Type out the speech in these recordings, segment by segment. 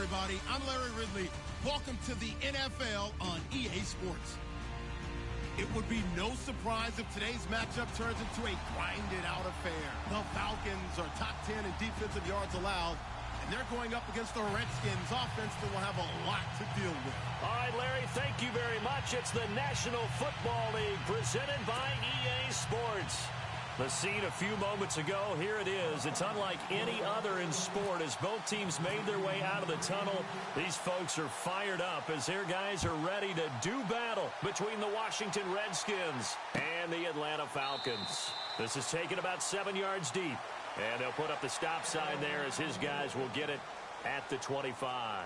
everybody. I'm Larry Ridley. Welcome to the NFL on EA Sports. It would be no surprise if today's matchup turns into a grinded-out affair. The Falcons are top 10 in defensive yards allowed, and they're going up against the Redskins offense that will have a lot to deal with. All right, Larry, thank you very much. It's the National Football League presented by EA Sports. The scene a few moments ago, here it is. It's unlike any other in sport as both teams made their way out of the tunnel. These folks are fired up as their guys are ready to do battle between the Washington Redskins and the Atlanta Falcons. This is taken about 7 yards deep, and they'll put up the stop sign there as his guys will get it at the 25.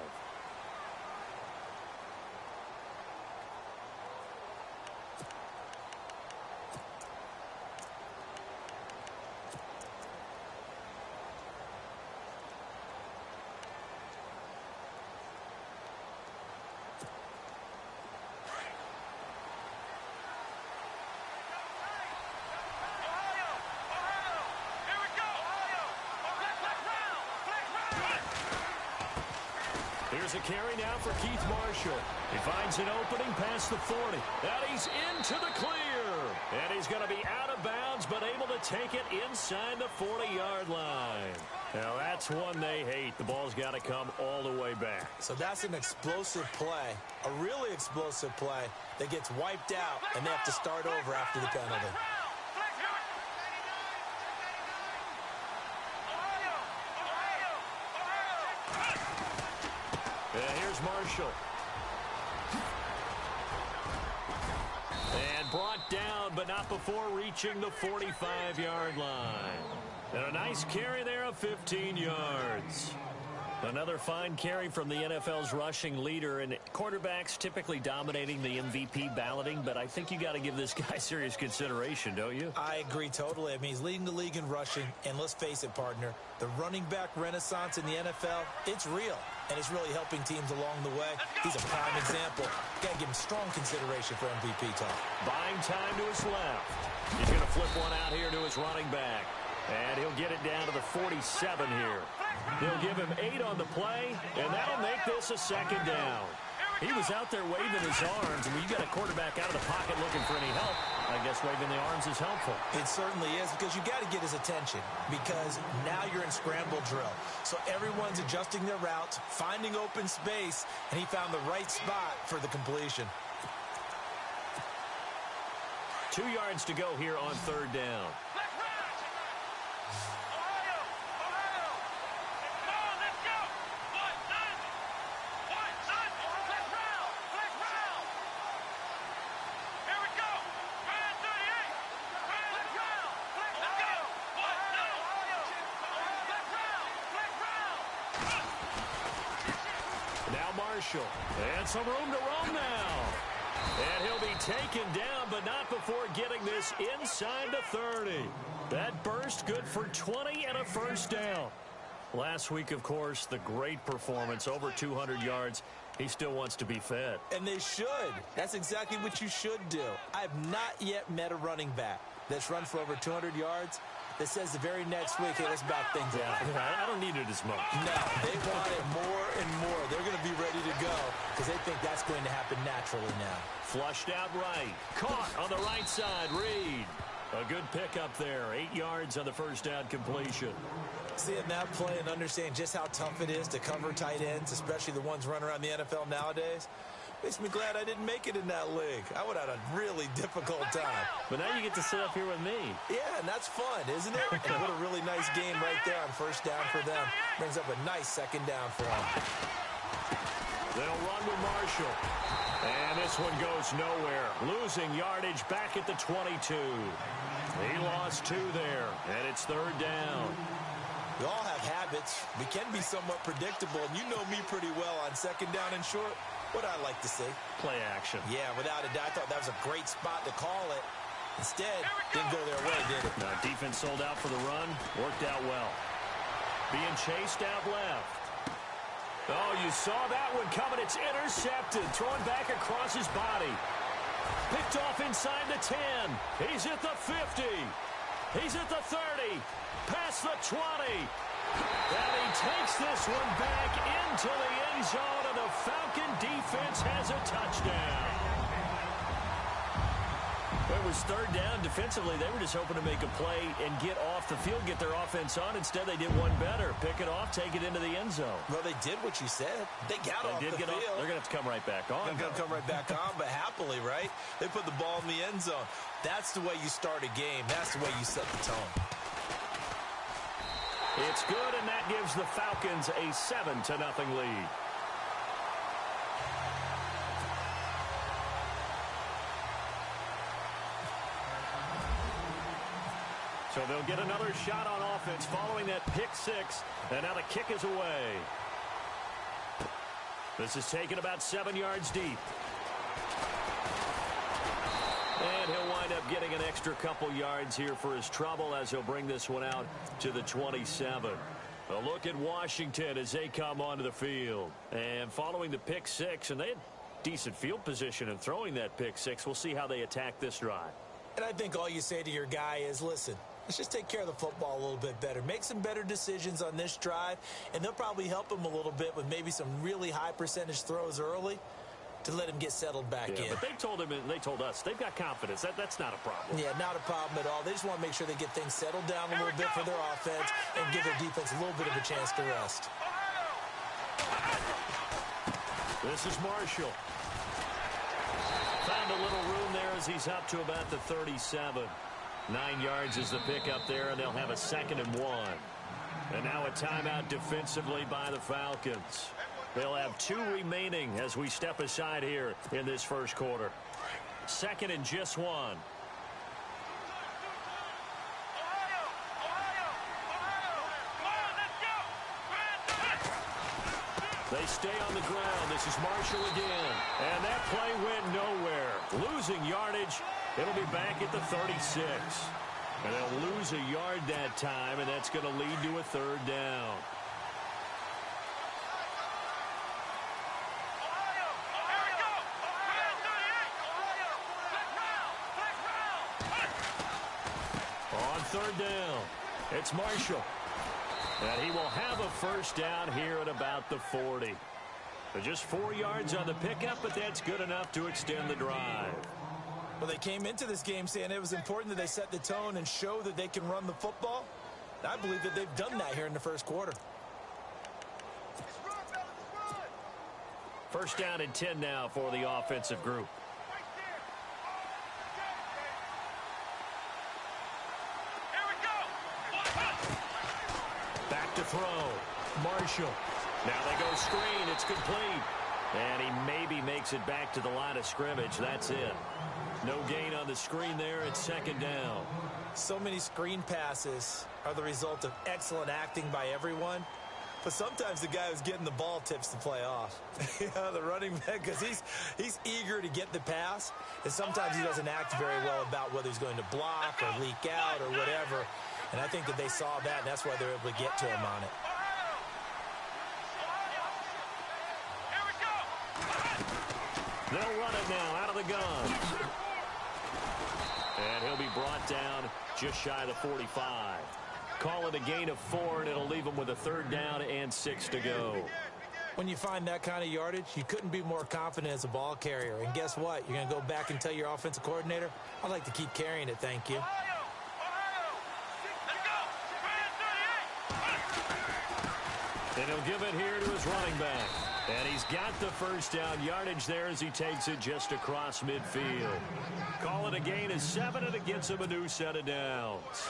Here's a carry now for Keith Marshall. He finds an opening past the 40. And he's into the clear. And he's going to be out of bounds, but able to take it inside the 40-yard line. Now, that's one they hate. The ball's got to come all the way back. So that's an explosive play, a really explosive play that gets wiped out, and they have to start over after the penalty. Here's Marshall. And brought down, but not before reaching the 45-yard line. And a nice carry there of 15 yards. Another fine carry from the NFL's rushing leader, and quarterbacks typically dominating the MVP balloting, but I think you got to give this guy serious consideration, don't you? I agree totally. I mean, he's leading the league in rushing, and let's face it, partner, the running back renaissance in the NFL, it's real, and it's really helping teams along the way. He's a prime example. Got to give him strong consideration for MVP talk. Buying time to his left. He's going to flip one out here to his running back, and he'll get it down to the 47 here. They'll give him 8 on the play, and that'll make this a second down. He was out there waving his arms, and when you got a quarterback out of the pocket looking for any help, I guess waving the arms is helpful. It certainly is, because you got to get his attention, because now you're in scramble drill. So everyone's adjusting their routes, finding open space, and he found the right spot for the completion. 2 yards to go here on third down. And some room to roam now. And he'll be taken down, but not before getting this inside the 30. That burst good for 20 and a first down. Last week, of course, the great performance, over 200 yards. He still wants to be fed. And they should. That's exactly what you should do. I have not yet met a running back that's run for over 200 yards that says the very next week, hey, let's back things up. I don't need it as much. No, they want it more and more. They're going to be ready to go because they think that's going to happen naturally now. Flushed out right. Caught on the right side. Reed. A good pickup there. 8 yards on the first down completion. Seeing that play and understanding just how tough it is to cover tight ends, especially the ones running around the NFL nowadays, makes me glad I didn't make it in that league. I would have had a really difficult time. But now you get to sit up here with me. Yeah, and that's fun, isn't it? And what a really nice game right there on first down for them. Brings up a nice second down for them. They'll run with Marshall. And this one goes nowhere. Losing yardage back at the 22. He lost 2 there, and it's third down. We all have habits. We can be somewhat predictable, and you know me pretty well on second down and short. What I like to see. Play action. Yeah, without a doubt. I thought that was a great spot to call it. Instead, didn't go their way, did it? No, defense sold out for the run. Worked out well. Being chased out left. Oh, you saw that one coming. It's intercepted. Thrown back across his body. Picked off inside the 10. He's at the 50. He's at the 30. Past the 20. And he takes this one back in into the end zone, and the Falcon defense has a touchdown. It was third down. Defensively, they were just hoping to make a play and get off the field, get their offense on. Instead, they did one better. Pick it off, take it into the end zone. Well, they did what you said. They got off the field. They're going to have to come right back on. They're going to come right back on, but happily, right? They put the ball in the end zone. That's the way you start a game. That's the way you set the tone. It's good, and that gives the Falcons a 7-0 lead. So they'll get another shot on offense following that pick six. And now the kick is away. This is taken about 7 yards deep. And he'll wind up getting an extra couple yards here for his trouble as he'll bring this one out to the 27. A look at Washington as they come onto the field. And following the pick six, and they had decent field position in throwing that pick six. We'll see how they attack this drive. And I think all you say to your guy is, listen, let's just take care of the football a little bit better. Make some better decisions on this drive, and they'll probably help him a little bit with maybe some really high percentage throws early to let him get settled back in. But they told him, and they told us, they've got confidence. That's not a problem. Yeah, not a problem at all. They just want to make sure they get things settled down a little bit for their offense and give their defense a little bit of a chance to rest. This is Marshall. Found a little room there as he's up to about the 37. 9 yards is the pickup there, and they'll have a 2nd and 1. And now a timeout defensively by the Falcons. They'll have 2 remaining as we step aside here in this first quarter. 2nd and just 1. They stay on the ground. This is Marshall again. And that play went nowhere. Losing yardage. It'll be back at the 36. And they'll lose a yard that time, and that's going to lead to a 3rd down. On 3rd down, it's Marshall. And he will have a 1st down here at about the 40. So just 4 yards on the pickup, but that's good enough to extend the drive. Well, they came into this game saying it was important that they set the tone and show that they can run the football. I believe that they've done that here in the first quarter. 1st down and 10 now for the offensive group. Back to throw. Marshall. Now they go screen. It's complete. And he maybe makes it back to the line of scrimmage. That's it. No gain on the screen there. It's 2nd down. So many screen passes are the result of excellent acting by everyone. But sometimes the guy who's getting the ball tips the play off. The running back, because he's eager to get the pass. And sometimes he doesn't act very well about whether he's going to block or leak out or whatever. And I think that they saw that, and that's why they're able to get to him on it. They'll run it now out of the gun. And he'll be brought down just shy of the 45. Call it a gain of 4, and it'll leave him with a 3rd down and 6 to go. When you find that kind of yardage, you couldn't be more confident as a ball carrier. And guess what? You're going to go back and tell your offensive coordinator, I'd like to keep carrying it, thank you. And he'll give it here to his running back. And he's got the 1st down yardage there as he takes it just across midfield. Call it a gain of 7, and it gets him a new set of downs.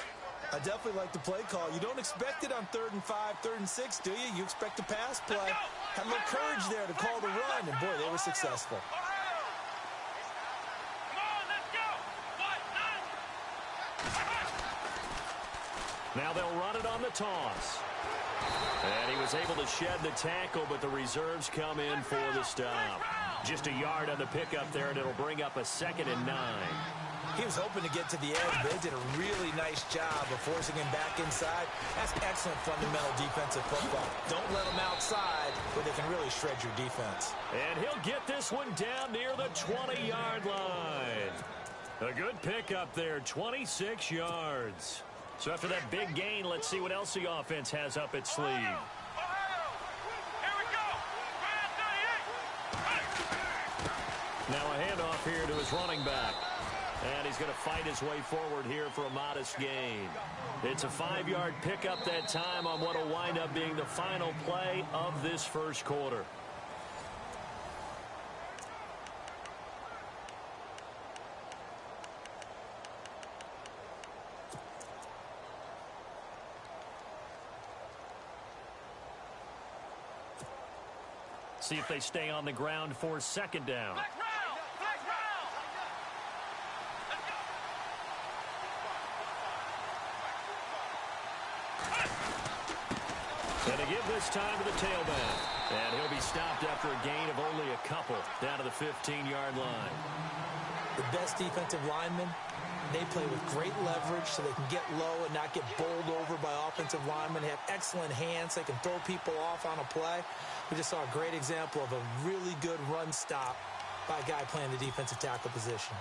I definitely like the play call. You don't expect it on 3rd and 5, 3rd and 6, do you? You expect a pass play. Had a little courage there to call the run, and boy, they were successful. Now they'll run it on the toss. And he was able to shed the tackle, but the reserves come in for the stop. Just a yard on the pickup there, and it'll bring up a 2nd and 9. He was hoping to get to the edge, but they did a really nice job of forcing him back inside. That's excellent fundamental defensive football. Don't let him outside where they can really shred your defense. And he'll get this one down near the 20-yard line. A good pickup there, 26 yards. So after that big gain, let's see what else the offense has up its sleeve. handoff here to his running back. And he's going to fight his way forward here for a modest gain. It's a 5-yard pickup that time on what will wind up being the final play of this first quarter. See if they stay on the ground for second down. And they give this time to the tailback. And he'll be stopped after a gain of only a couple down to the 15-yard line. The best defensive linemen, they play with great leverage so they can get low and not get bowled over by offensive linemen. They have excellent hands. They can throw people off on a play. We just saw a great example of a really good run stop by a guy playing the defensive tackle position.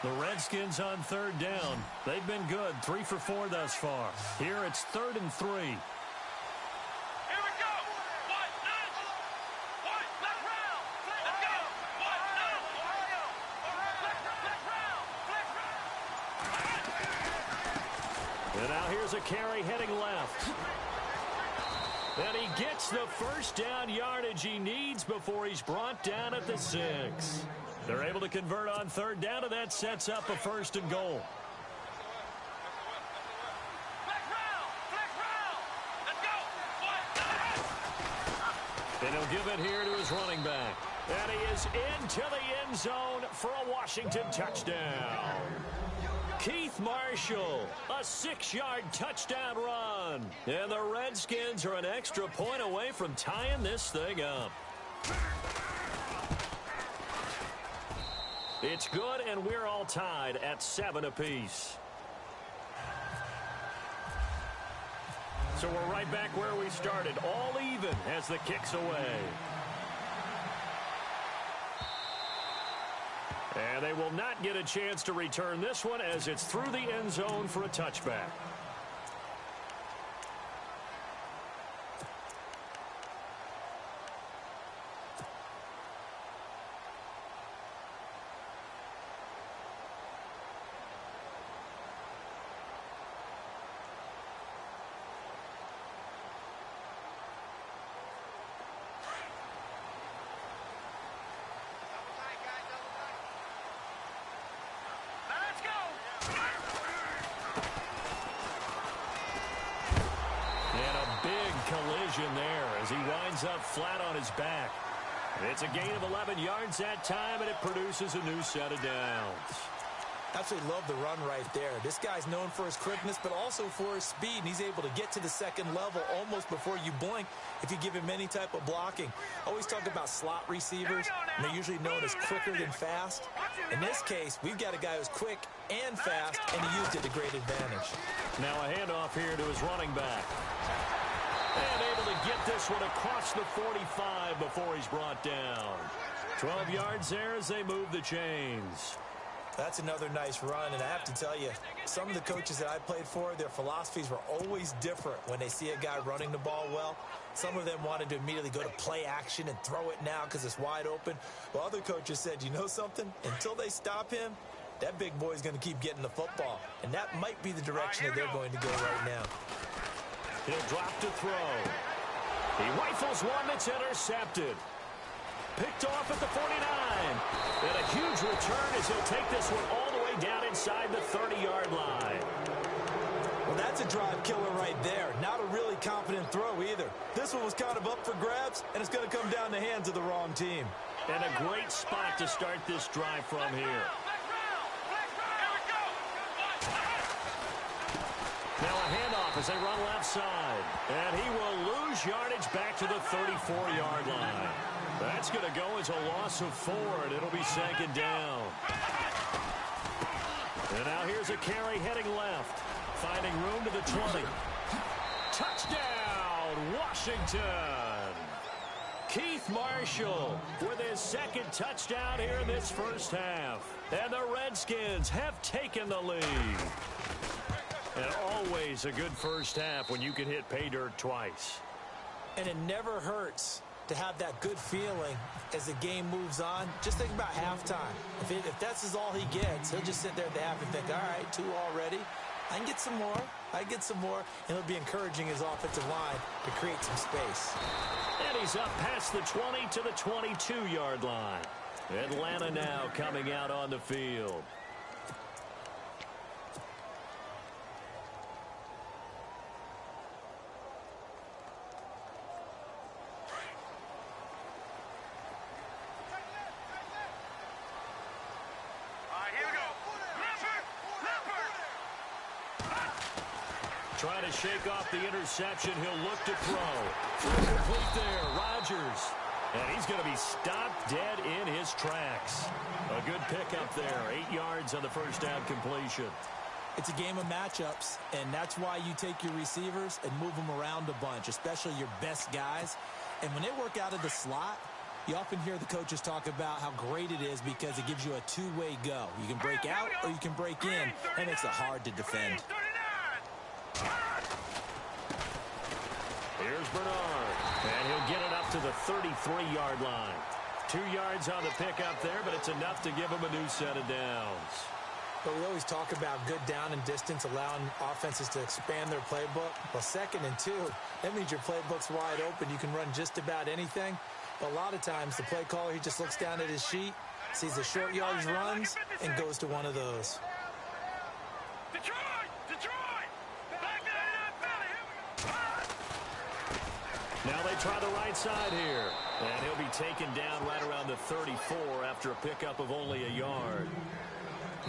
The Redskins on third down. They've been good, 3 for 4 thus far. Here it's 3rd and 3. Here we go. Left round. Let's go. Left round. And now here's a carry heading left. And he gets the first down yardage he needs before he's brought down at the 6. They're able to convert on third down, and that sets up a 1st and goal. And he'll give it here to his running back. And he is into the end zone for a Washington touchdown. Keith Marshall, a 6-yard touchdown run. And the Redskins are an extra point away from tying this thing up. It's good, and we're all tied at 7 apiece. So we're right back where we started, all even as the kick's away. And they will not get a chance to return this one as it's through the end zone for a touchback. Collision there as he winds up flat on his back. It's a gain of 11 yards that time, and it produces a new set of downs. Absolutely love the run right there. This guy's known for his quickness, but also for his speed, and he's able to get to the second level almost before you blink if you give him any type of blocking. Always talk about slot receivers, and they're usually known as quicker than fast. In this case, we've got a guy who's quick and fast, and he used it to great advantage. Now a handoff here to his running back. And able to get this one across the 45 before he's brought down. 12 yards there as they move the chains. That's another nice run, and I have to tell you, some of the coaches that I played for, their philosophies were always different when they see a guy running the ball well. Some of them wanted to immediately go to play action and throw it now because it's wide open. While other coaches said, you know something? Until they stop him, that big boy's going to keep getting the football. And that might be the direction that they're going to go right now. He'll drop to throw. He rifles one that's intercepted. Picked off at the 49. And a huge return as he'll take this one all the way down inside the 30-yard line. Well, that's a drive killer right there. Not a really confident throw either. This one was kind of up for grabs, and it's going to come down the hands of the wrong team. And a great spot to start this drive from here. Now a handoff as they run left side. And he will lose yardage back to the 34-yard line. That's going to go as a loss of 4, and it'll be second down. And now here's a carry heading left. Finding room to the 20. Touchdown, Washington! Keith Marshall with his second touchdown here in this first half. And the Redskins have taken the lead. And always a good first half when you can hit pay dirt twice. And it never hurts to have that good feeling as the game moves on. Just think about halftime. If that's all he gets, he'll just sit there at the half and think, all right, 2 already. I can get some more. And it'll be encouraging his offensive line to create some space. And he's up past the 20 to the 22-yard line. Atlanta now coming out on the field. Trying to shake off the interception. He'll look to throw. Complete there. Rodgers. And he's going to be stopped dead in his tracks. A good pickup there. 8 yards on the first down completion. It's a game of matchups, and that's why you take your receivers and move them around a bunch, especially your best guys. And when they work out of the slot, you often hear the coaches talk about how great it is because it gives you a two-way go. You can break out or you can break in. That makes it hard to defend. Here's Bernard, and he'll get it up to the 33-yard line. 2 yards on the pickup there, but it's enough to give him a new set of downs. But we always talk about good down and distance, allowing offenses to expand their playbook. Well, 2nd and 2, that means your playbook's wide open. You can run just about anything. But a lot of times, the play caller, he just looks down at his sheet, sees the short yardage runs, and goes to one of those. Detroit! Back Now they try the right side here. And he'll be taken down right around the 34 after a pickup of only a yard.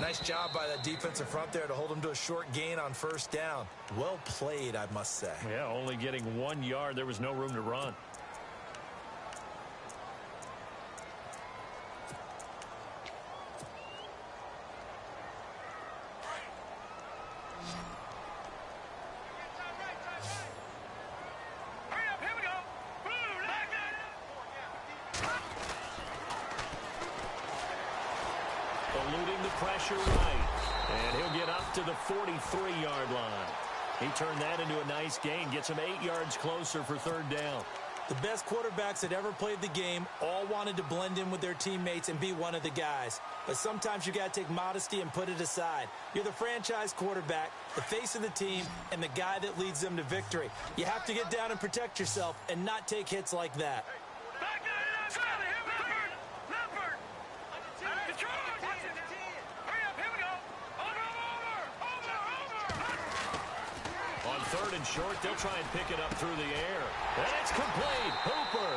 Nice job by that defensive front there to hold him to a short gain on first down. Well played, I must say. Yeah, only getting 1 yard. There was no room to run. Eluding the pressure right. And he'll get up to the 43-yard line. He turned that into a nice gain. Gets him 8 yards closer for third down. The best quarterbacks that ever played the game all wanted to blend in with their teammates and be one of the guys. But sometimes you got to take modesty and put it aside. You're the franchise quarterback, the face of the team, and the guy that leads them to victory. You have to get down and protect yourself and not take hits like that. Third and short, they'll try and pick it up through the air. And it's complete. Hooper.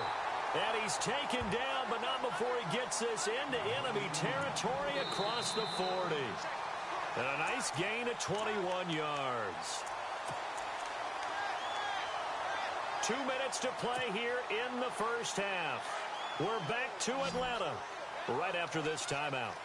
And he's taken down, but not before he gets this into enemy territory across the 40. And a nice gain of 21 yards. 2 minutes to play here in the first half. We're back to Atlanta right after this timeout.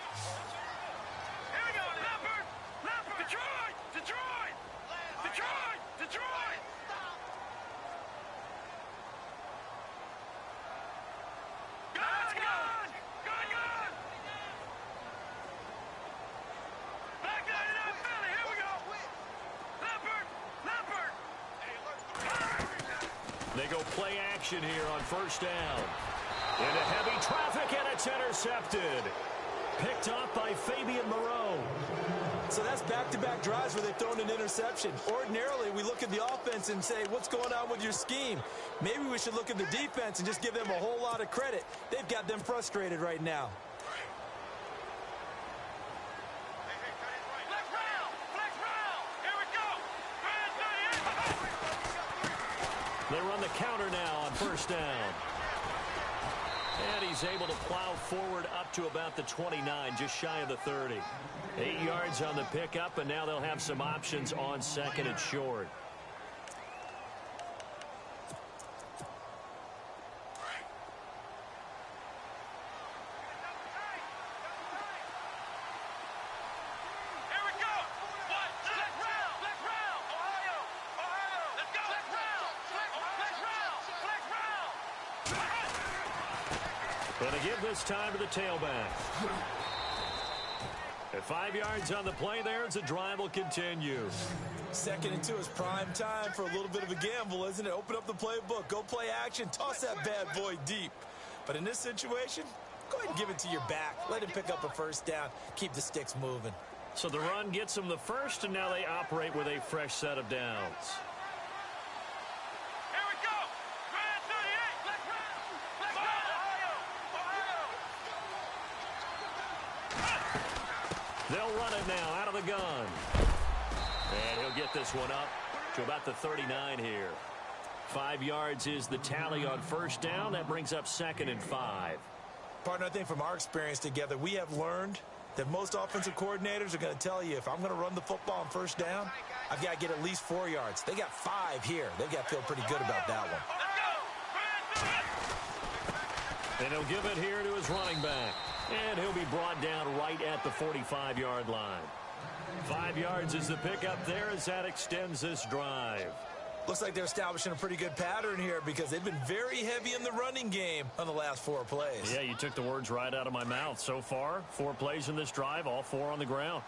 They go play action here on first down. Into heavy traffic, and it's intercepted. Picked off by Fabian Moreau. So that's back-to-back drives where they've thrown an interception. Ordinarily, we look at the offense and say, what's going on with your scheme? Maybe we should look at the defense and just give them a whole lot of credit. They've got them frustrated right now. They run the counter now on first down. And he's able to plow forward up to about the 29, just shy of the 30. 8 yards on the pickup, and now they'll have some options on second and short. Going to give this time to the tailback. At 5 yards on the play there as the drive will continue. 2nd and 2 is prime time for a little bit of a gamble, isn't it? Open up the playbook, go play action, toss that bad boy deep. But in this situation, go ahead and give it to your back. Let him pick up a first down. Keep the sticks moving. So the run gets them the first, and now they operate with a fresh set of downs. Here we go. Grand 38. Let's run. Ohio. They'll run it now out of the gun. And he'll get this one up to about the 39 here. 5 yards is the tally on first down. That brings up 2nd and 5. Partner, I think from our experience together, we have learned that most offensive coordinators are going to tell you, if I'm going to run the football on first down, I've got to get at least 4 yards. They got 5 here. They've got to feel pretty good about that one. And he'll give it here to his running back. And he'll be brought down right at the 45-yard line. 5 yards is the pickup there as that extends this drive. Looks like they're establishing a pretty good pattern here because they've been very heavy in the running game on the last 4 plays. Yeah, you took the words right out of my mouth. So far, 4 plays in this drive, all 4 on the ground.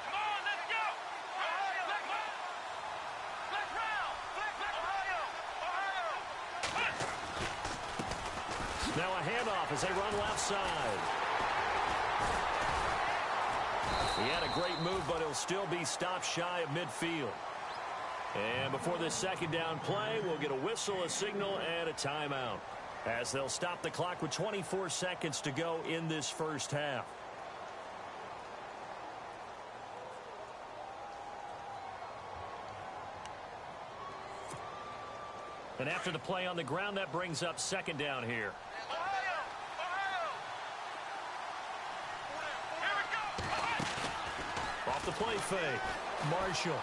Come on, let's go. Let's round. Ohio. Now a handoff as they run left side. He had a great move, but he'll still be stopped shy of midfield. And before this 2nd down play, we'll get a whistle, a signal, and a timeout, as they'll stop the clock with 24 seconds to go in this first half. And after the play on the ground, that brings up 2nd down here. Off the play fake, Marshall.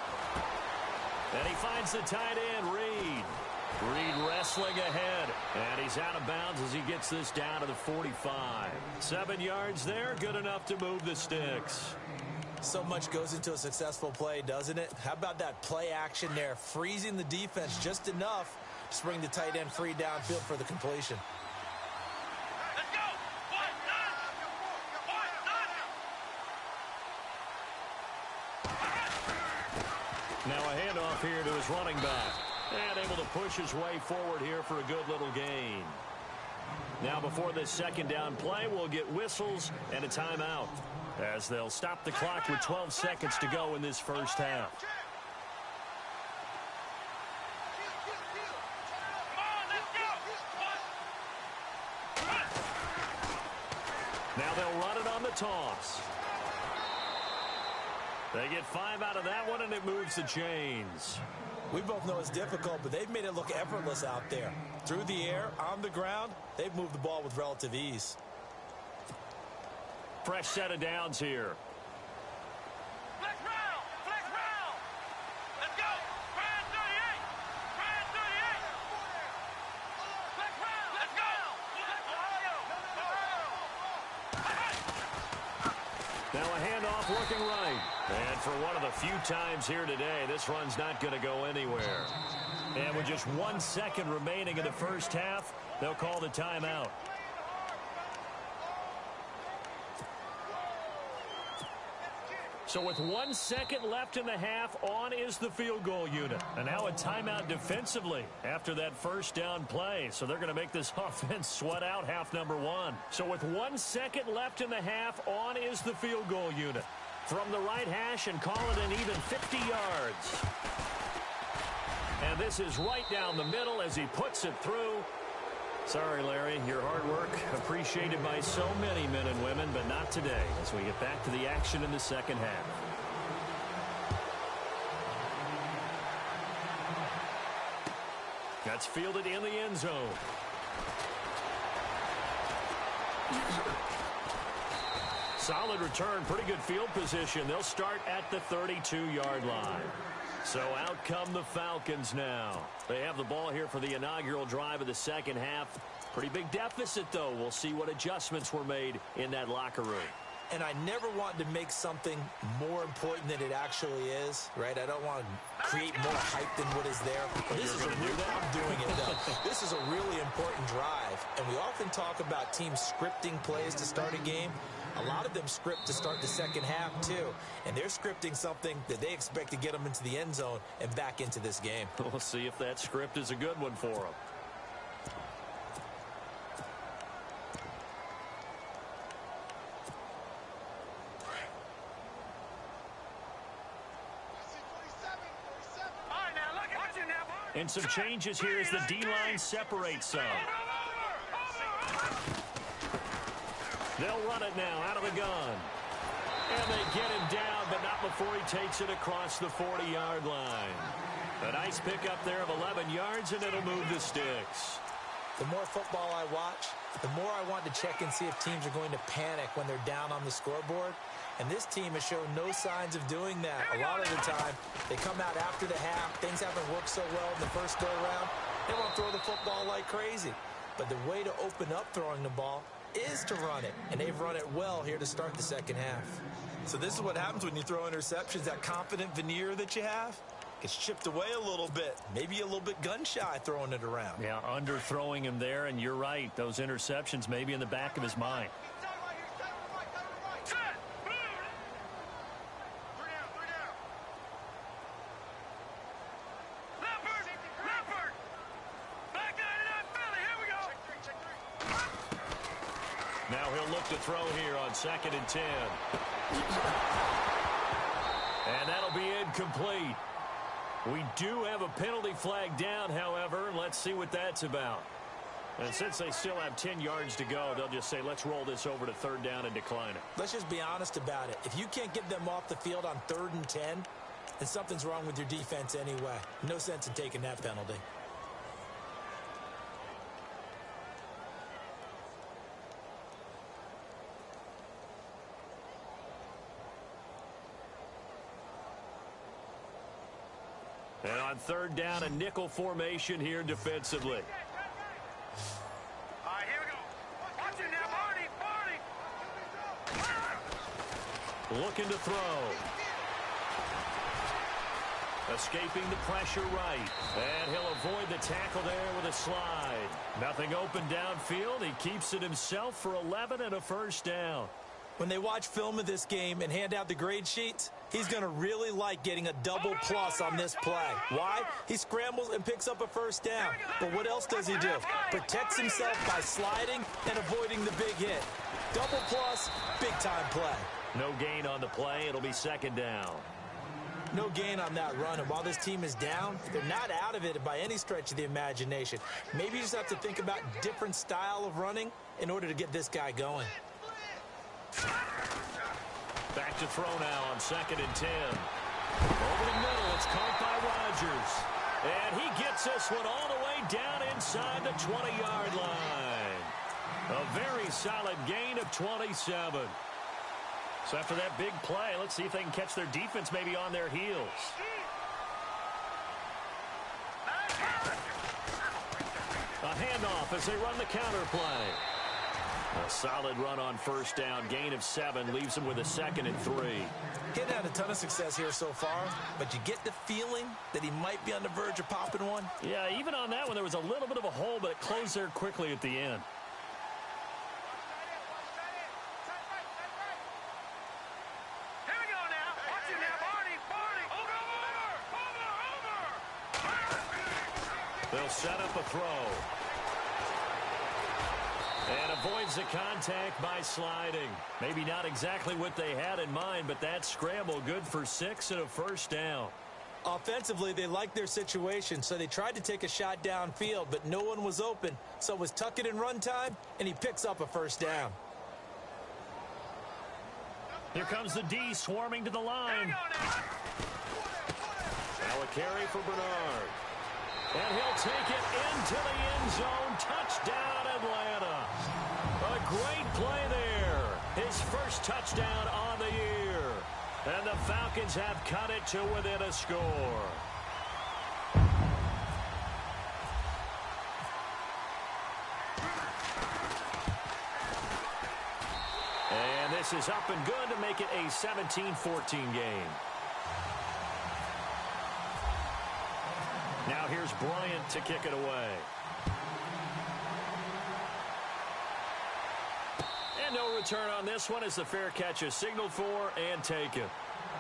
And he finds the tight end, Reed. Reed wrestling ahead. And he's out of bounds as he gets this down to the 45. 7 yards there, good enough to move the sticks. So much goes into a successful play, doesn't it? How about that play action there, freezing the defense just enough to bring the tight end free downfield for the completion. Let's go. Now a handoff here to his running back. And able to push his way forward here for a good little gain. Now before this 2nd down play, we'll get whistles and a timeout, as they'll stop the clock with 12 seconds to go in this first half. Now they'll run it on the toss. They get 5 out of that one, and it moves the chains. We both know it's difficult, but they've made it look effortless out there. Through the air, on the ground, they've moved the ball with relative ease. Fresh set of downs here. Flex round. Let's go. Grand 38. Flex round. Let's go. Ohio. Now a handoff looking right. And for one of the few times here today, this run's not going to go anywhere. And with just 1 second remaining in the first half, they'll call the timeout. So with 1 second left in the half, on is the field goal unit. And now a timeout defensively after that first down play. So they're going to make this offense sweat out half number 1. So with 1 second left in the half, on is the field goal unit. From the right hash and call it an even 50 yards. And this is right down the middle as he puts it through. Sorry, Larry, your hard work appreciated by so many men and women, but not today as we get back to the action in the second half. That's fielded in the end zone. Solid return, pretty good field position. They'll start at the 32-yard line. So out come the Falcons now. They have the ball here for the inaugural drive of the second half. Pretty big deficit, though. We'll see what adjustments were made in that locker room. and I never want to make something more important than it actually is, right? I don't want to create more hype than what is there. But this is a real, I'm doing it, though. This is a really important drive, and we often talk about teams scripting plays to start a game. A lot of them script to start the second half, too. And they're scripting something that they expect to get them into the end zone and back into this game. We'll see if that script is a good one for them. And some changes here as the D-line separates some. They'll run it now out of the gun. And they get him down, but not before he takes it across the 40-yard line. A nice pickup there of 11 yards, and it'll move the sticks. The more football I watch, the more I want to check and see if teams are going to panic when they're down on the scoreboard. And this team has shown no signs of doing that. A lot of the time, they come out after the half. Things haven't worked so well in the first go-around. They want to throw the football like crazy. But the way to open up throwing the ball is to run it. And they've run it well here to start the second half. So this is what happens when you throw interceptions. That confident veneer that you have gets chipped away a little bit. Maybe a little bit gun-shy throwing it around. Yeah, underthrowing him there, and you're right. Those interceptions may be in the back of his mind. Now he'll look to throw here on 2nd and 10. And that'll be incomplete. We do have a penalty flag down, however. Let's see what that's about. And since they still have 10 yards to go, they'll just say, let's roll this over to 3rd down and decline it. Let's just be honest about it. If you can't get them off the field on 3rd and 10, then something's wrong with your defense anyway. No sense in taking that penalty. And on 3rd down, a nickel formation here defensively. All right, here we go. Watch it now, Barney. Looking to throw. Escaping the pressure right. And he'll avoid the tackle there with a slide. Nothing open downfield. He keeps it himself for 11 and a 1st down. When they watch film of this game and hand out the grade sheets, he's going to really like getting a double plus on this play. Why? He scrambles and picks up a 1st down. But what else does he do? Protects himself by sliding and avoiding the big hit. Double plus, big-time play. No gain on the play. It'll be 2nd down. No gain on that run. And while this team is down, they're not out of it by any stretch of the imagination. Maybe you just have to think about different style of running in order to get this guy going. Back to throw now on 2nd and 10. Over the middle, it's caught by Rodgers. And he gets this one all the way down inside the 20-yard line. A very solid gain of 27. So after that big play, let's see if they can catch their defense maybe on their heels. A handoff as they run the counter play. A solid run on 1st down. Gain of 7 leaves him with a 2nd and 3. He hadn't had a ton of success here so far, but you get the feeling that he might be on the verge of popping one. Yeah, even on that one, there was a little bit of a hole, but it closed there quickly at the end. Here we go now. Watch it now, Barney. Over. They'll set up a throw. And avoids the contact by sliding. Maybe not exactly what they had in mind, but that scramble good for 6 and a 1st down. Offensively, they liked their situation, so they tried to take a shot downfield, but no one was open. So it was tuck it in run time, and he picks up a 1st down. Here comes the D swarming to the line. Now a carry for Bernard. And he'll take it into the end zone. Touchdown, Atlanta. A great play there. His first touchdown on the year. And the Falcons have cut it to within a score. And this this is up and good to make it a 17-14 game. Now here's Bryant to kick it away. And no return on this one as the fair catch is signaled for and taken.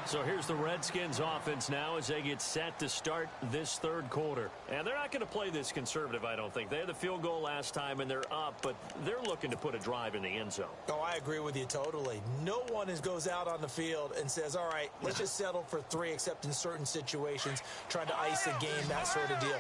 So here's the Redskins offense now as they get set to start this third quarter. And they're not going to play this conservative, I don't think. They had the field goal last time and they're up, but they're looking to put a drive in the end zone. Oh, I agree with you totally. No one goes out on the field and says, all right, let's just settle for 3, except in certain situations, trying to ice a game, that sort of deal.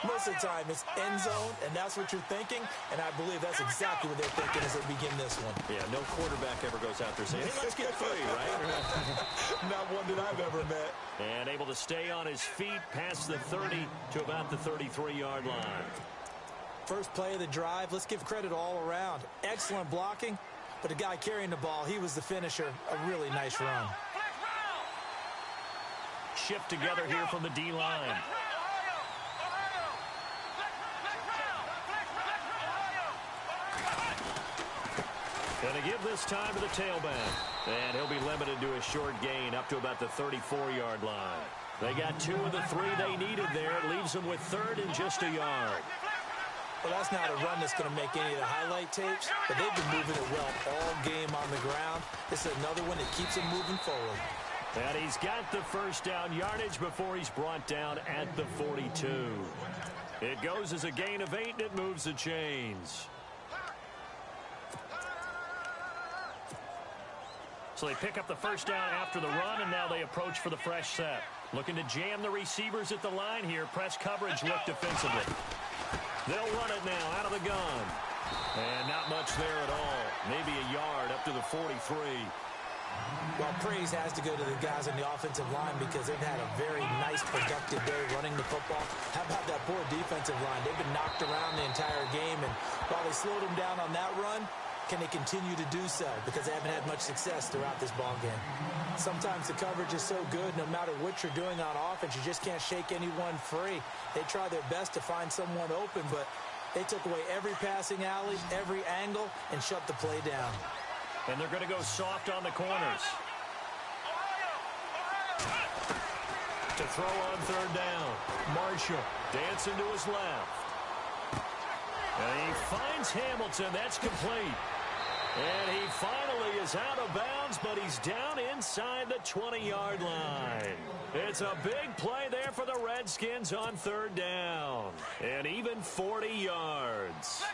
Most of the time, it's end zone, and that's what you're thinking, and I believe that's exactly what they're thinking as they begin this one. Yeah, no quarterback ever goes out there saying, hey, let's get 3, right? Not one that I've ever met. And able to stay on his feet past the 30 to about the 33-yard line. First play of the drive, let's give credit all around. Excellent blocking, but the guy carrying the ball, he was the finisher. A really nice run. Shift together here from the D-line. Going to give this time to the tailback. And he'll be limited to a short gain up to about the 34-yard line. They got 2 of the 3 they needed there. It leaves them with 3rd and just a yard. Well, that's not a run that's going to make any of the highlight tapes, but they've been moving it well all game on the ground. This is another one that keeps them moving forward. And he's got the first down yardage before he's brought down at the 42. It goes as a gain of 8, and it moves the chains. So they pick up the first down after the run, and now they approach for the fresh set. Looking to jam the receivers at the line here. Press coverage look defensively. They'll run it now out of the gun. And not much there at all. Maybe a yard up to the 43. Well, praise has to go to the guys on the offensive line because they've had a very nice, productive day running the football. How about that poor defensive line? They've been knocked around the entire game, and while they slowed them down on that run, can they continue to do so? Because they haven't had much success throughout this ball game. Sometimes the coverage is so good, no matter what you're doing on offense, you just can't shake anyone free. They try their best to find someone open, but they took away every passing alley, every angle, and shut the play down. And they're going to go soft on the corners. To throw on 3rd down. Marshall dancing to his left. And he finds Hamilton. That's complete. And he finally is out of bounds, but he's down inside the 20-yard line. It's a big play there for the Redskins on 3rd down. And even 40 yards.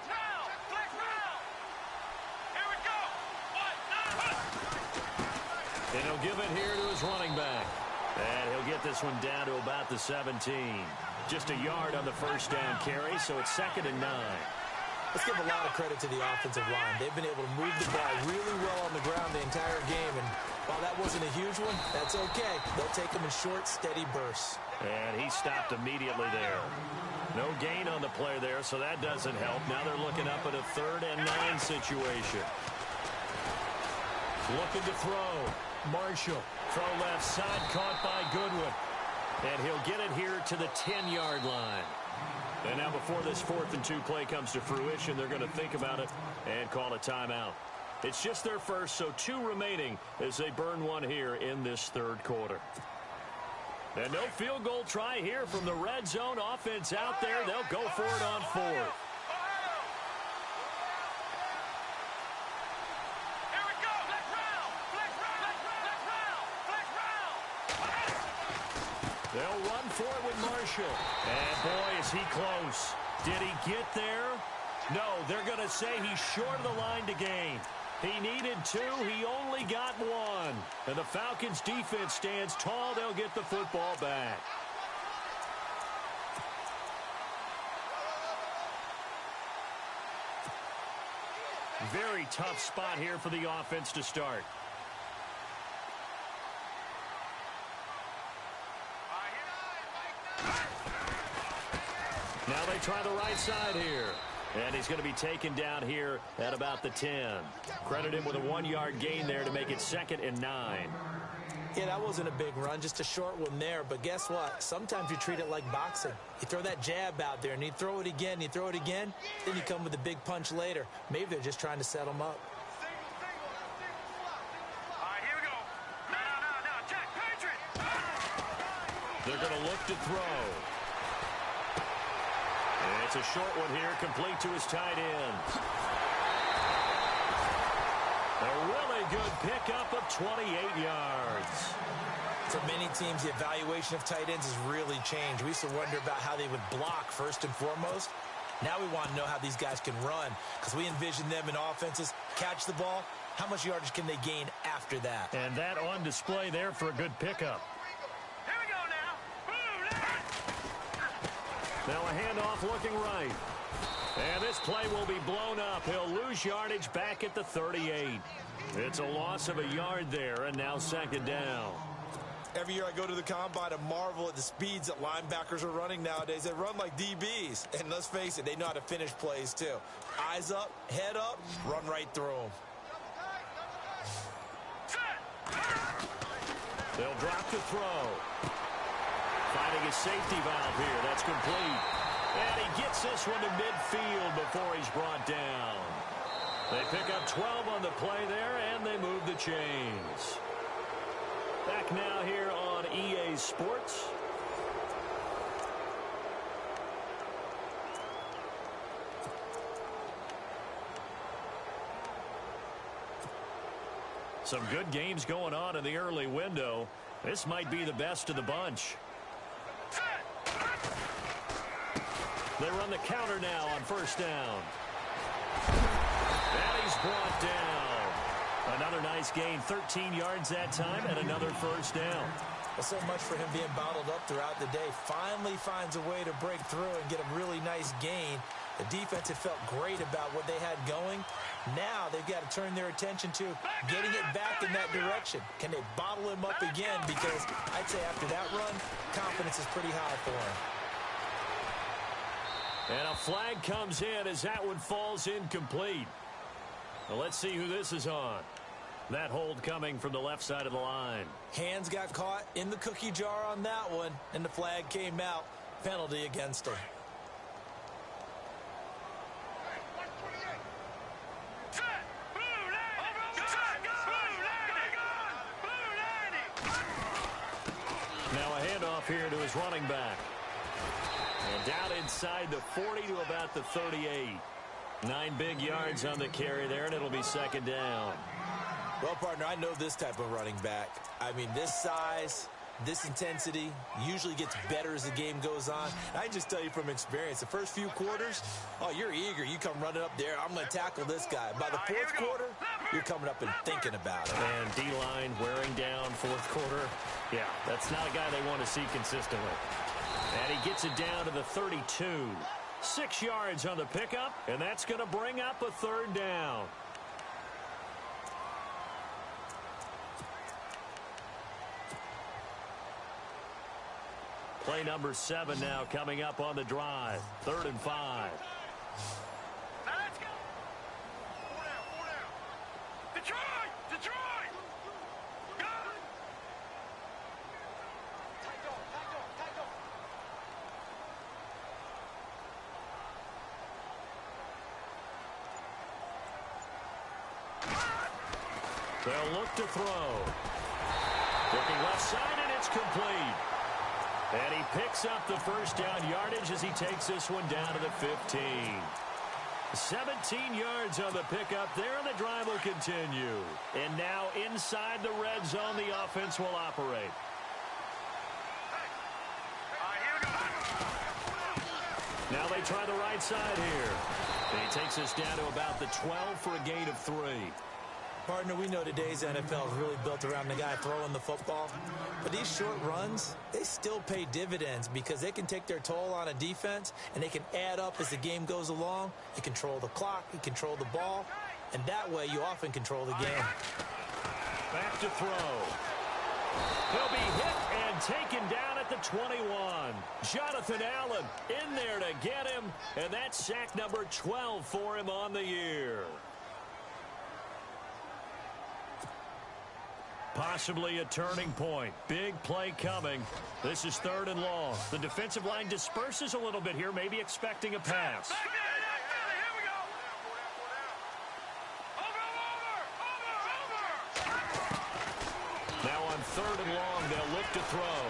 And he'll give it here to his running back. And he'll get this one down to about the 17. Just a yard on the first down carry, so it's 2nd and 9. Let's give a lot of credit to the offensive line. They've been able to move the ball really well on the ground the entire game. And while that wasn't a huge one, that's okay. They'll take them in short, steady bursts. And he stopped immediately there. No gain on the play there, so that doesn't help. Now they're looking up at a 3rd and 9 situation. Looking to throw. Marshall. Throw left side, caught by Goodwin. And he'll get it here to the 10-yard line. And now before this 4th and 2 play comes to fruition, they're going to think about it and call a timeout. It's just their first, so 2 remaining as they burn one here in this 3rd quarter. And no field goal try here from the red zone offense out there. They'll go for it on 4th. They'll run for it with Marshall. And boy, is he close. Did he get there? No, they're going to say he's short of the line to gain. He needed 2. He only got 1. And the Falcons defense stands tall. They'll get the football back. Very tough spot here for the offense to start. Now they try the right side here. And he's going to be taken down here at about the 10. Credit him with a 1-yard gain there to make it 2nd and 9. Yeah, that wasn't a big run, just a short one there. But guess what? Sometimes you treat it like boxing. You throw that jab out there, and you throw it again, you throw it again, then you come with a big punch later. Maybe they're just trying to set them up. They're going to look to throw. And it's a short one here, complete to his tight end. A really good pickup of 28 yards. For many teams, the evaluation of tight ends has really changed. We used to wonder about how they would block first and foremost. Now we want to know how these guys can run, because we envision them in offenses catch the ball. How much yardage can they gain after that? And that on display there for a good pickup. Here we go now. Now a handoff looking right. And this play will be blown up. He'll lose yardage back at the 38. It's a loss of a yard there, and now second down. Every year I go to the combine and marvel at the speeds that linebackers are running nowadays. They run like DBs. And let's face it, they know how to finish plays too. Eyes up, head up, run right through them. They'll drop to throw. Finding a safety valve here. That's complete. And he gets this one to midfield before he's brought down. They pick up 12 on the play there, and they move the chains. Back now here on EA Sports. Some good games going on in the early window. This might be the best of the bunch. They run the counter now on first down. And he's brought down. Another nice gain, 13 yards that time, and another first down. Well, so much for him being bottled up throughout the day. Finally finds a way to break through and get a really nice gain. The defense had felt great about what they had going. Now they've got to turn their attention to getting it back in that direction. Can they bottle him up again? Because I'd say after that run, confidence is pretty high for him. And a flag comes in as that one falls incomplete. Well, let's see who this is on. That hold coming from the left side of the line. Hands got caught in the cookie jar on that one, and the flag came out. Penalty against him. Now a handoff here to his running back. And down inside the 40 to about the 38. 9 big yards on the carry there, and it'll be second down. Well, partner, I know this type of running back. I mean, this size, this intensity usually gets better as the game goes on. I can just tell you from experience, the first few quarters, oh, you're eager. You come running up there, I'm going to tackle this guy. By the fourth quarter, you're coming up and thinking about it. And D-line wearing down fourth quarter. Yeah, that's not a guy they want to see consistently. And he gets it down to the 32. 6 yards on the pickup, and that's going to bring up a third down. Play number 7 now coming up on the drive. 3rd and 5. Now let's go. 4 down. Detroit! Detroit! Go! They'll look to throw. Looking left side, and it's complete. And he picks up the first down yardage as he takes this one down to the 15. 17 yards on the pickup there, and the drive will continue. And now inside the red zone, the offense will operate. Now they try the right side here. And he takes us down to about the 12 for a gain of 3. Partner, we know today's NFL is really built around the guy throwing the football. But these short runs, they still pay dividends because they can take their toll on a defense, and they can add up as the game goes along. You control the clock, you control the ball, and that way you often control the game. Back to throw. He'll be hit and taken down at the 21. Jonathan Allen in there to get him, and that's sack number 12 for him on the year. Possibly a turning point. Big play coming. This is 3rd and long. The defensive line disperses a little bit here, maybe expecting a pass. Here we go. Over. Now on 3rd and long, they'll look to throw.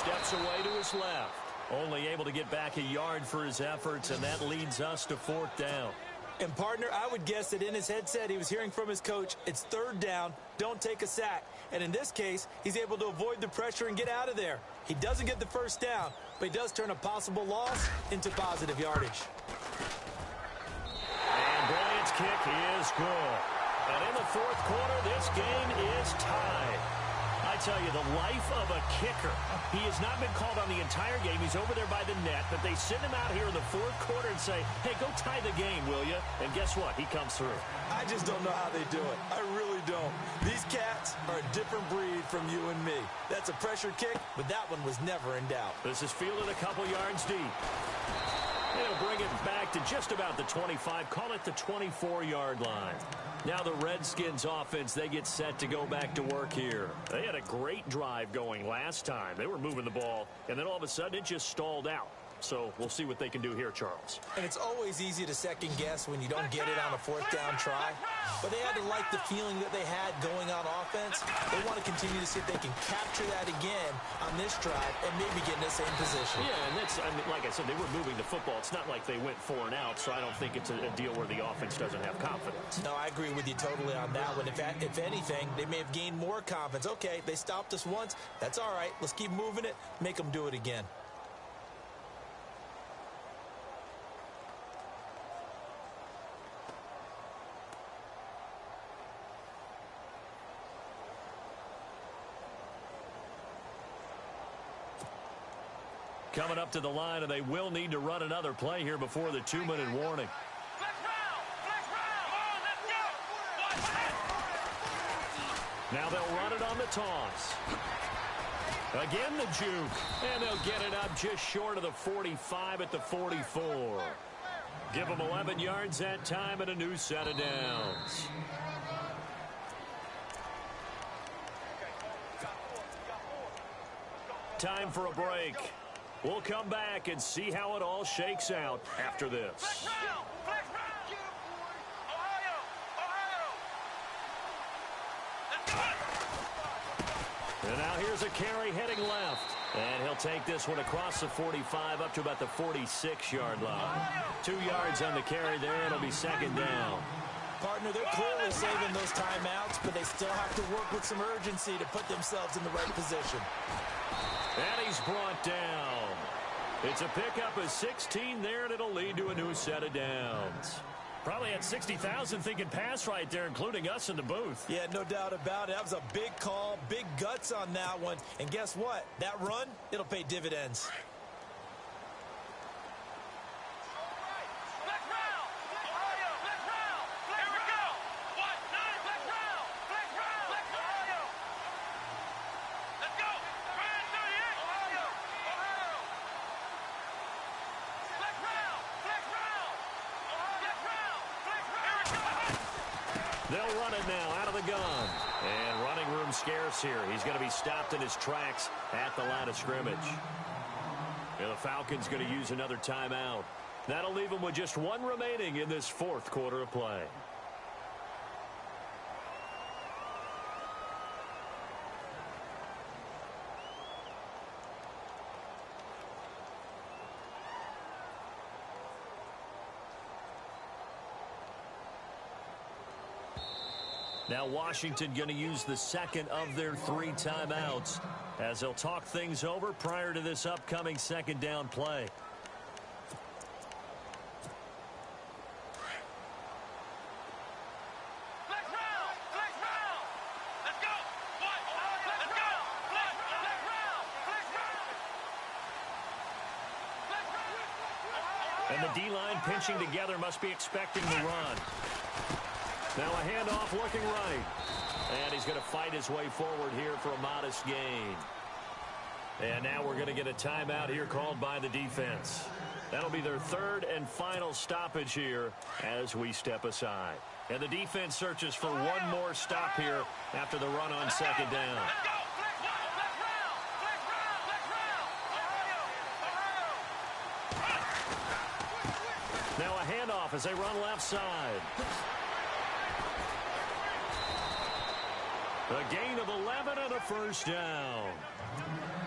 steps away to his left. Only able to get back a yard for his efforts, and that leads us to 4th down. And, partner, I would guess that in his headset he was hearing from his coach, it's 3rd down, don't take a sack. And in this case, he's able to avoid the pressure and get out of there. He doesn't get the 1st down, but he does turn a possible loss into positive yardage. And Bryant's kick is good. And in the 4th quarter, this game is tied. I tell you, the life of a kicker. He has not been called on the entire game. He's over there by the net, but they send him out here in the 4th quarter and say, hey, go tie the game, will you? And guess what? He comes through. I just don't know how they do it. I really don't. These cats are a different breed from you and me. That's a pressure kick, but that one was never in doubt. This is fielded a couple yards deep. They'll bring it back to just about the 25. Call it the 24-yard line. Now the Redskins offense, they get set to go back to work here. They had a great drive going last time. They were moving the ball, and then all of a sudden it just stalled out. So we'll see what they can do here, Charles. And it's always easy to second guess when you don't get it on a 4th down try. But they had to like the feeling that they had going on offense. They want to continue to see if they can capture that again on this drive and maybe get in the same position. Yeah, and that's, I mean, like I said, they were moving the football. It's not like they went 4 and out, so I don't think it's a deal where the offense doesn't have confidence. No, I agree with you totally on that one. If anything, they may have gained more confidence. Okay, they stopped us once. That's all right. Let's keep moving it. Make them do it again. Coming up to the line, and they will need to run another play here before the 2-minute warning. Now they'll run it on the toss. Again the juke, and they'll get it up just short of the 45 at the 44. Give them 11 yards that time and a new set of downs. Time for a break. We'll come back and see how it all shakes out after this. And now here's a carry heading left. And he'll take this one across the 45 up to about the 46-yard line. 2 yards on the carry there. It'll be 2nd down. Partner, they're clearly saving those timeouts, but they still have to work with some urgency to put themselves in the right position. And he's brought down. It's a pickup of 16 there, and it'll lead to a new set of downs. Probably had 60,000 thinking pass right there, including us in the booth. Yeah, no doubt about it. That was a big call, big guts on that one. And guess what? That run, it'll pay dividends. They'll run it now out of the gun. And running room scarce here. He's going to be stopped in his tracks at the line of scrimmage. And the Falcons going to use another timeout. That'll leave them with just 1 remaining in this 4th quarter of play. Now Washington going to use the 2nd of their 3 timeouts as they'll talk things over prior to this upcoming 2nd down play. And the D-line pinching together must be expecting the run. Now a handoff looking right. And he's going to fight his way forward here for a modest gain. And now we're going to get a timeout here called by the defense. That'll be their 3rd and final stoppage here as we step aside. And the defense searches for one more stop here after the run on 2nd down. Now a handoff as they run left side. A gain of 11 and a 1st down.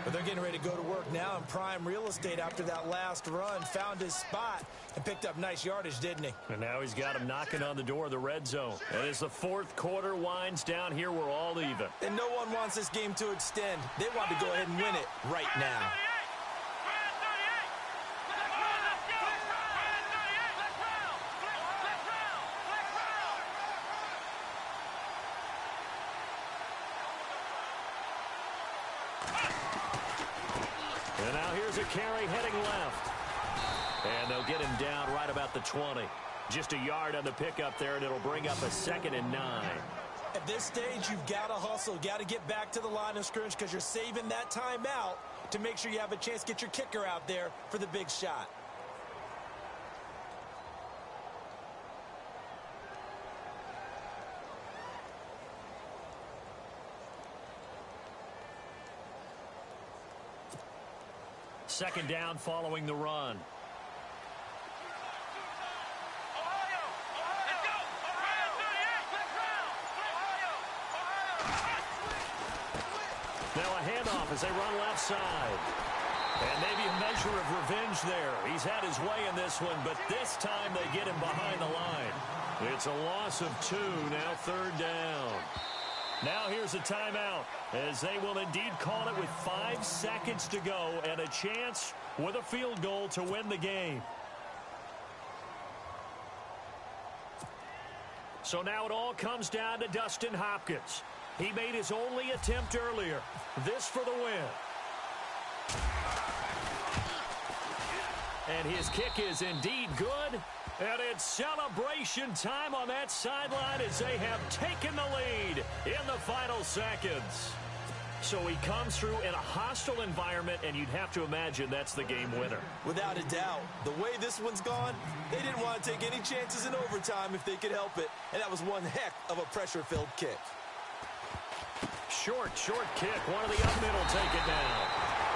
But they're getting ready to go to work now in prime real estate after that last run. Found his spot and picked up nice yardage, didn't he? And now he's got him knocking on the door of the red zone. And as the fourth quarter winds down here, we're all even. And no one wants this game to extend. They want to go ahead and win it right now. And now here's a carry heading left. And they'll get him down right about the 20. Just a yard on the pickup there, and it'll bring up a 2nd and 9. At this stage, you've got to hustle. Got to get back to the line of scrimmage because you're saving that timeout to make sure you have a chance to get your kicker out there for the big shot. Second down following the run. Now a handoff as they run left side. And maybe a measure of revenge there. He's had his way in this one, but this time they get him behind the line. It's a loss of 2, now 3rd down. Now here's a timeout as they will indeed call it with 5 seconds to go and a chance with a field goal to win the game. So now it all comes down to Dustin Hopkins. He made his only attempt earlier. This for the win. And his kick is indeed good. And it's celebration time on that sideline as they have taken the lead in the final seconds. So he comes through in a hostile environment, and you'd have to imagine that's the game winner. Without a doubt. The way this one's gone, they didn't want to take any chances in overtime if they could help it. And that was one heck of a pressure-filled kick. Short kick. One of the up middle take it down.